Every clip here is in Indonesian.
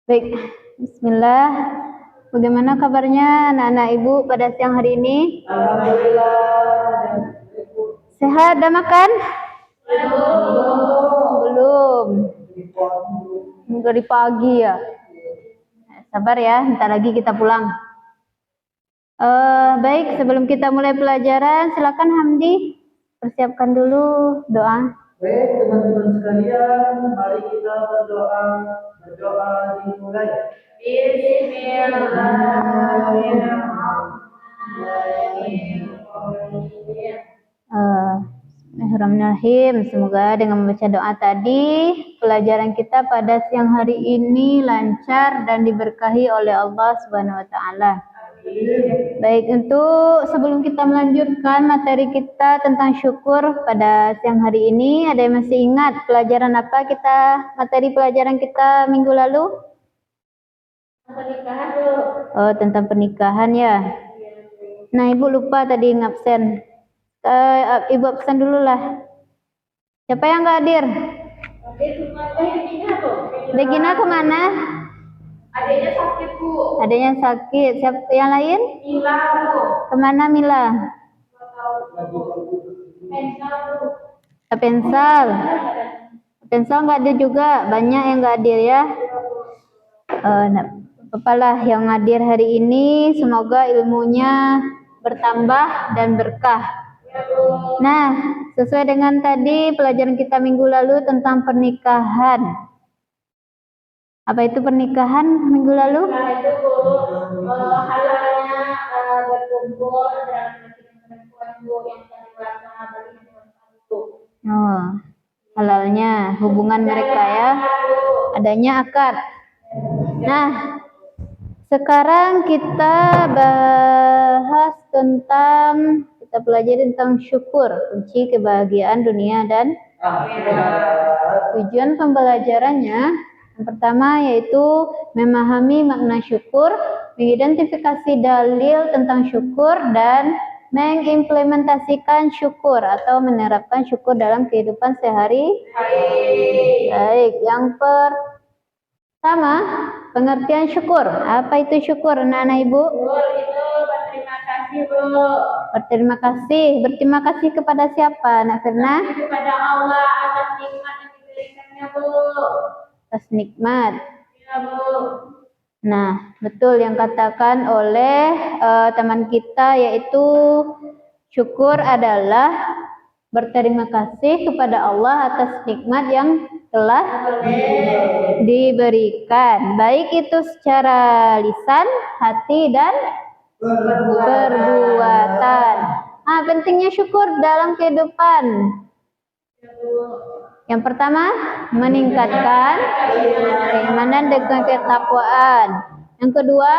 Baik, bismillah. Bagaimana kabarnya anak-anak ibu pada siang hari ini? Alhamdulillah. Sehat, udah makan? Belum. Dari pagi ya. Sabar ya, bentar lagi kita pulang. Baik, sebelum kita mulai pelajaran, silakan Hamdi persiapkan dulu doa. Baik, teman-teman sekalian, mari kita berdoa. Berdoa dimulai. Bismillahirrahmanirrahim. Semoga dengan membaca doa tadi, pelajaran kita pada siang hari ini lancar dan diberkahi oleh Allah Subhanahu wa taala. Baik, untuk sebelum kita melanjutkan materi kita tentang syukur pada siang hari ini, ada yang masih ingat pelajaran apa materi pelajaran kita minggu lalu? Pernikahan dulu. Oh, tentang pernikahan ya. Nah, ibu lupa tadi ngabsen. Ibu absen dulu lah. Siapa yang nggak hadir? Regina kemana? Adanya sakit, Bu. Adanya sakit. Siapa yang lain? Mila, Bu. Kemana Mila? Pensal. Pensal nggak ada juga. Banyak yang nggak hadir ya. Apalah yang hadir hari ini, semoga ilmunya bertambah dan berkah. Nah, sesuai dengan tadi pelajaran kita minggu lalu tentang pernikahan. Apa itu pernikahan minggu lalu? Halalnya berkumpul dan perempuan yang dewasa halalnya hubungan mereka ya. Adanya akad. Nah, sekarang kita pelajari tentang syukur, kunci kebahagiaan dunia dan akhirat. Tujuan pembelajarannya yang pertama yaitu memahami makna syukur, mengidentifikasi dalil tentang syukur, dan mengimplementasikan syukur atau menerapkan syukur dalam kehidupan sehari-hari. Baik, yang pertama, pengertian syukur. Apa itu syukur, anak-anak ibu? Itu berterima kasih, Bu. Berterima kasih. Berterima kasih kepada siapa, Nak Firna? Kepada Allah atas nikmat yang diberikannya, Bu. Atas nikmat. Ya, Bu. Nah, betul yang katakan oleh teman kita, yaitu syukur adalah berterima kasih kepada Allah atas nikmat yang telah diberikan, baik itu secara lisan, hati, dan perbuatan. Pentingnya syukur dalam kehidupan. Yang pertama, meningkatkan keimanan dengan ketakwaan. Yang kedua,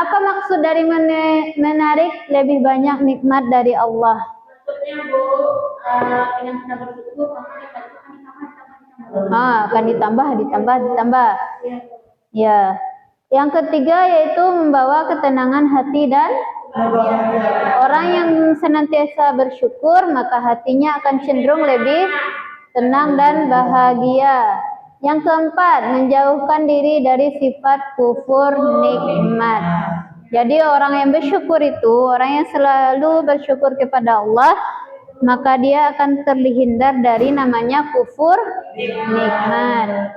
apa maksud dari menarik lebih banyak nikmat dari Allah? Maksudnya, Bu, dengan kita bersyukur, akan ditambah. Ya. Yang ketiga yaitu membawa ketenangan hati dan orang yang senantiasa bersyukur, maka hatinya akan cenderung lebih tenang dan bahagia. Yang keempat, menjauhkan diri dari sifat kufur nikmat. Jadi orang yang bersyukur itu, orang yang selalu bersyukur kepada Allah, maka dia akan terhindar dari namanya kufur nikmat.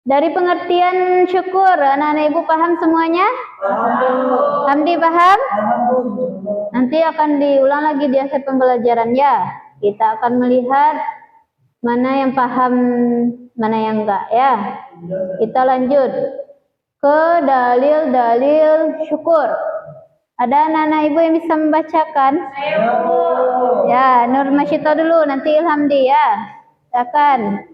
Dari pengertian syukur, anak-anak ibu paham semuanya? Hamdi paham? Nanti akan diulang lagi di akhir pembelajaran ya. Kita akan melihat mana yang paham, mana yang enggak ya. Kita lanjut ke dalil-dalil syukur. Ada anak-anak ibu yang bisa membacakan? Ya, Nur Masyito dulu, nanti Ilhamdi ya. Silakan.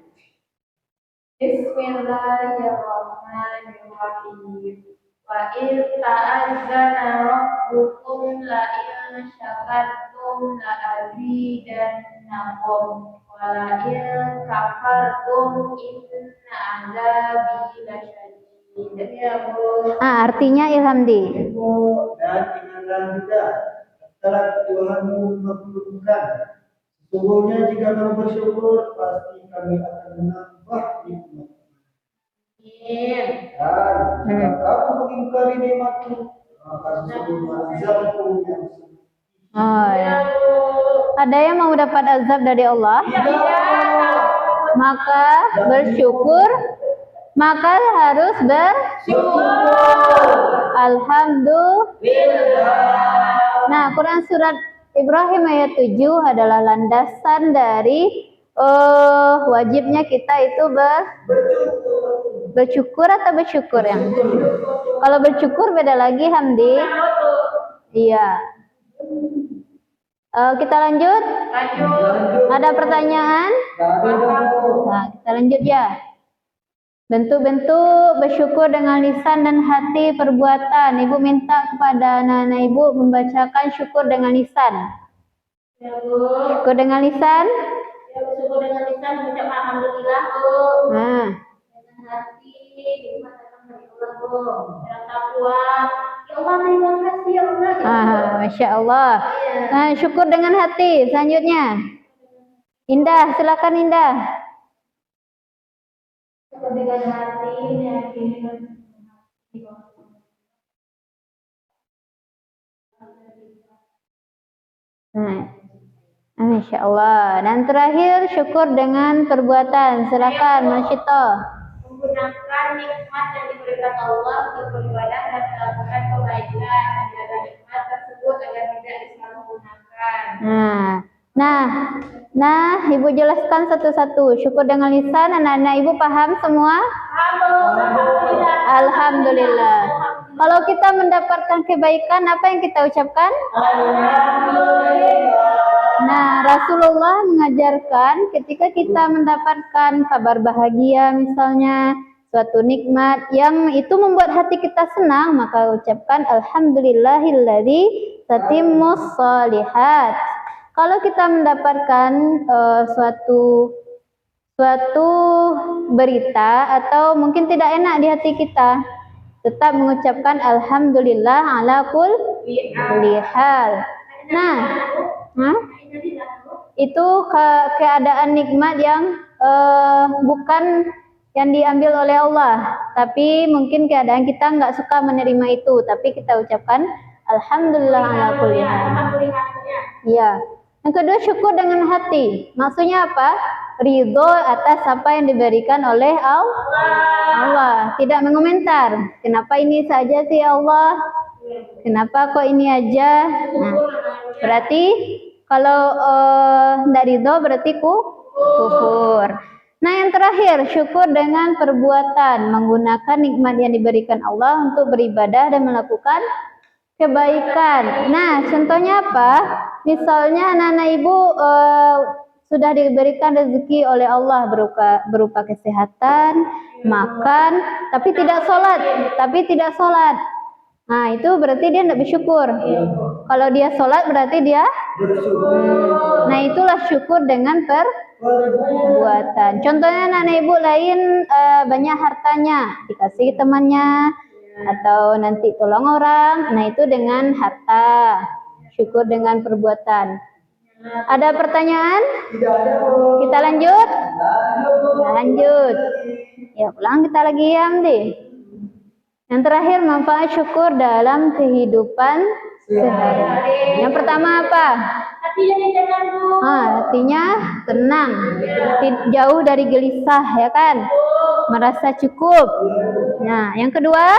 Bismillahirrahmanirrahim. Wa in ta'azzana rabbukum la in syakartum la azidannakum wa la in kafartum inna azabi lasyadid. Artinya Ilhamdi. Dan ingatlah juga Salat Tuhanmu mengagumkan. Sesungguhnya jika kamu bersyukur, pasti kami akan menambah nikmat. Amin. Dan jika kamu mengingkari nikmatku, maka sesungguhnya azabku yang sedih. Oh, ya. Ada yang mau dapat azab dari Allah? Maka bersyukur, maka harus bersyukur. Alhamdulillah. Nah, Quran surat Ibrahim ayat 7 adalah landasan dari wajibnya kita itu bersyukur atau bersyukur ya. Kalau bersyukur beda lagi, Hamdi. Iya. Kita lanjut. Ada pertanyaan? Nah, kita lanjut ya. Bentuk-bentuk bersyukur dengan lisan dan hati perbuatan. Ibu minta kepada anak-anak ibu membacakan syukur dengan lisan. Syukur dengan lisan. Bersyukur dengan lisan, mengucap alhamdulillah, Nah, dengan hati, mengatakan dari Allah, rasa puas. Ya Allah, terima kasih ya Allah. Masya Allah. Nah, syukur dengan hati. Selanjutnya, Indah, silakan Indah. Syukur dengan hati, meyakini Masya Allah. Dan terakhir, syukur dengan perbuatan. Silakan, Masyito. menggunakan nikmat yang diberikan Allah untuk beribadah dan melakukan kebaikan, menjaga nikmat tersebut agar tidak disalahgunakan. Nah, Ibu jelaskan satu-satu. Syukur dengan lisan, anak-anak Ibu paham semua? Alhamdulillah. Alhamdulillah. Kalau kita mendapatkan kebaikan, apa yang kita ucapkan? Nah, Rasulullah mengajarkan ketika kita mendapatkan kabar bahagia misalnya, suatu nikmat yang itu membuat hati kita senang, maka ucapkan alhamdulillahilladzi tatimmus shalihat. Kalau kita mendapatkan suatu berita atau mungkin tidak enak di hati kita, tetap mengucapkan alhamdulillah ala kulli hal. Nah, itu keadaan nikmat yang bukan yang diambil oleh Allah, tapi mungkin keadaan kita nggak suka menerima itu, tapi kita ucapkan alhamdulillah ala kulli hal. Iya. Yang kedua, syukur dengan hati. Maksudnya apa? Ridho atas apa yang diberikan oleh Allah. Tidak mengomentar. Kenapa ini saja sih Allah? Kenapa kok ini aja? Nah, berarti kalau tidak ridho berarti kufur. Nah, yang terakhir, syukur dengan perbuatan. Menggunakan nikmat yang diberikan Allah untuk beribadah dan melakukan kebaikan. Nah, contohnya apa? Misalnya anak-anak ibu sudah diberikan rezeki oleh Allah berupa kesehatan, makan, tapi tidak sholat. Nah, itu berarti dia tidak bersyukur. Kalau dia sholat berarti dia bersyukur. Nah, itulah syukur dengan perbuatan. Contohnya anak-anak ibu lain banyak hartanya, dikasih temannya, atau nanti tolong orang. Nah, itu dengan harta. Syukur dengan perbuatan. Ada pertanyaan? Kita lanjut? Lanjut. Ya, pulang kita lagi ya, Amdi. Yang terakhir, manfaat syukur dalam kehidupan sehari-hari. Yang pertama apa? Hatinya tenang, jauh dari gelisah, ya kan? Merasa cukup. Nah, yang kedua,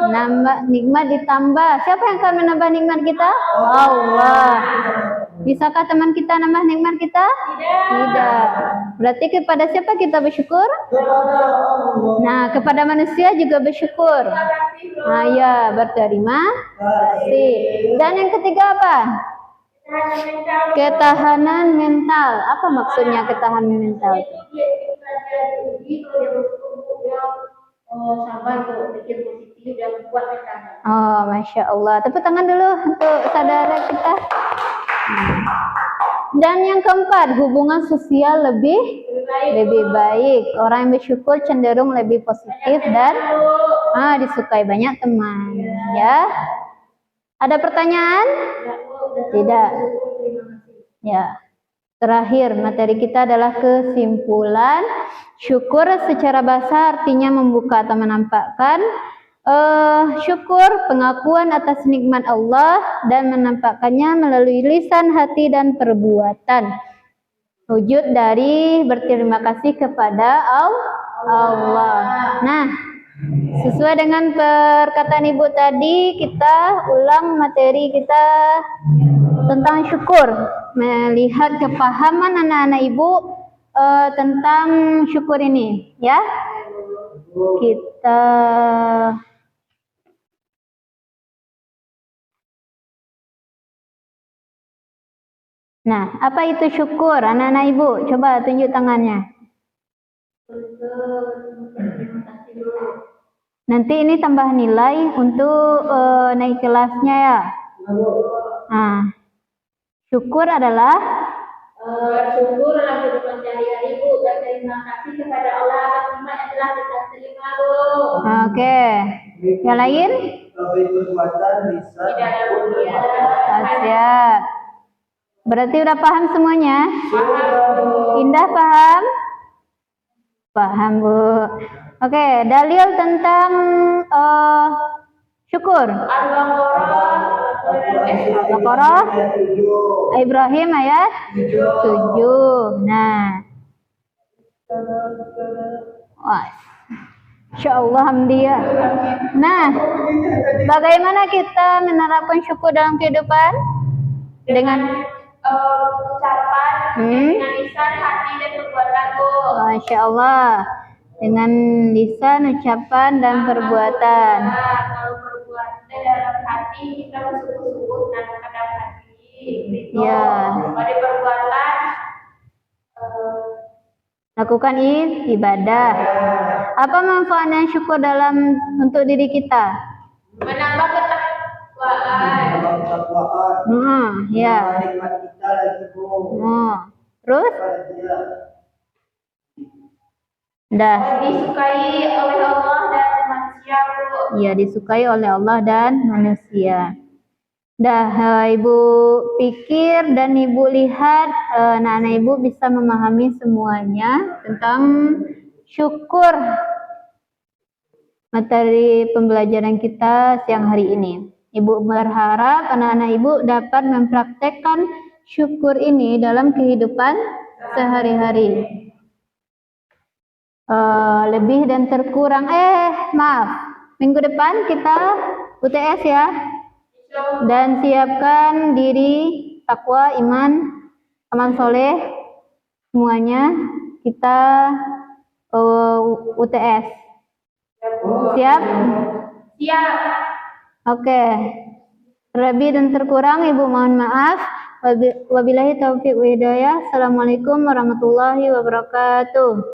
nambah nikmat ditambah. Siapa yang akan menambah nikmat kita? Allah. Bisakah teman kita nambah nikmat kita? Tidak. Berarti kepada siapa kita bersyukur? Nah, kepada manusia juga bersyukur. Nah, ya, berterima kasih. Dan yang ketiga apa? Ketahanan mental. Apa maksudnya ketahanan mental? Sabar tuh, pikir positif dan kuat mentalnya. Oh, Masya Allah. Tepuk tangan dulu untuk saudara kita. Dan yang keempat, hubungan sosial lebih baik. Orang yang bersyukur cenderung lebih positif dan disukai banyak teman. Ya. Ada pertanyaan? Tidak. Ya. Terakhir, materi kita adalah kesimpulan. Syukur secara bahasa artinya membuka atau menampakkan. Syukur pengakuan atas nikmat Allah dan menampakkannya melalui lisan, hati, dan perbuatan. Wujud dari berterima kasih kepada Allah. Nah, sesuai dengan perkataan Ibu tadi, kita ulang materi kita tentang syukur, melihat kepahaman anak-anak Ibu tentang syukur ini, ya. Kita Nah, apa itu syukur? Anak-anak Ibu, coba tunjuk tangannya. Nanti ini tambah nilai untuk naik kelasnya ya. Nah, syukur adalah Bersyukur dalam kehidupan sehari-hari Bu, dan terima kasih kepada Allah atas nikmat yang telah kita terima Bu. oke. Yang lain? Lebih perbuatan bisa. Tidak ada dunia. Siap. Berarti udah paham semuanya? Paham. Indah paham? Paham Bu. Oke, dalil tentang syukur. Al-Baqarah Ibrahim ayat 7. Nah. Wah. Insyaallah hamdiyah. Nah, bagaimana kita menerapkan syukur dalam kehidupan? Dengan ucapan, dengan lisan, hati, dan perbuatan Bu. Masya Allah, dengan lisan, ucapan, dan perbuatan. Kalau perbuatan dalam hati kita bersungguh-sungguh menanamkan dalam hati. Ya. Pada perbuatan Lakukan ibadah. Apa manfaatnya syukur dalam untuk diri kita? menambah ketakwaan. Ya. Nikmat kita lagi Bu. Terus? Bahagia. Dah. Disukai oleh Allah dan manusia Bu. Ya, disukai oleh Allah dan manusia. Dah, Ibu pikir dan Ibu lihat anak-anak Ibu bisa memahami semuanya tentang syukur materi pembelajaran kita siang hari ini. Ibu berharap anak-anak Ibu dapat mempraktekkan syukur ini dalam kehidupan sehari-hari. Lebih dan terkurang. Maaf. Minggu depan kita UTS ya. Dan siapkan diri, takwa, iman, amal soleh, semuanya kita UTS. Siap? Siap. Oke. Lebih dan terkurang Ibu mohon maaf. Wabillahi taufiq wa hidayah. Assalamualaikum warahmatullahi wabarakatuh.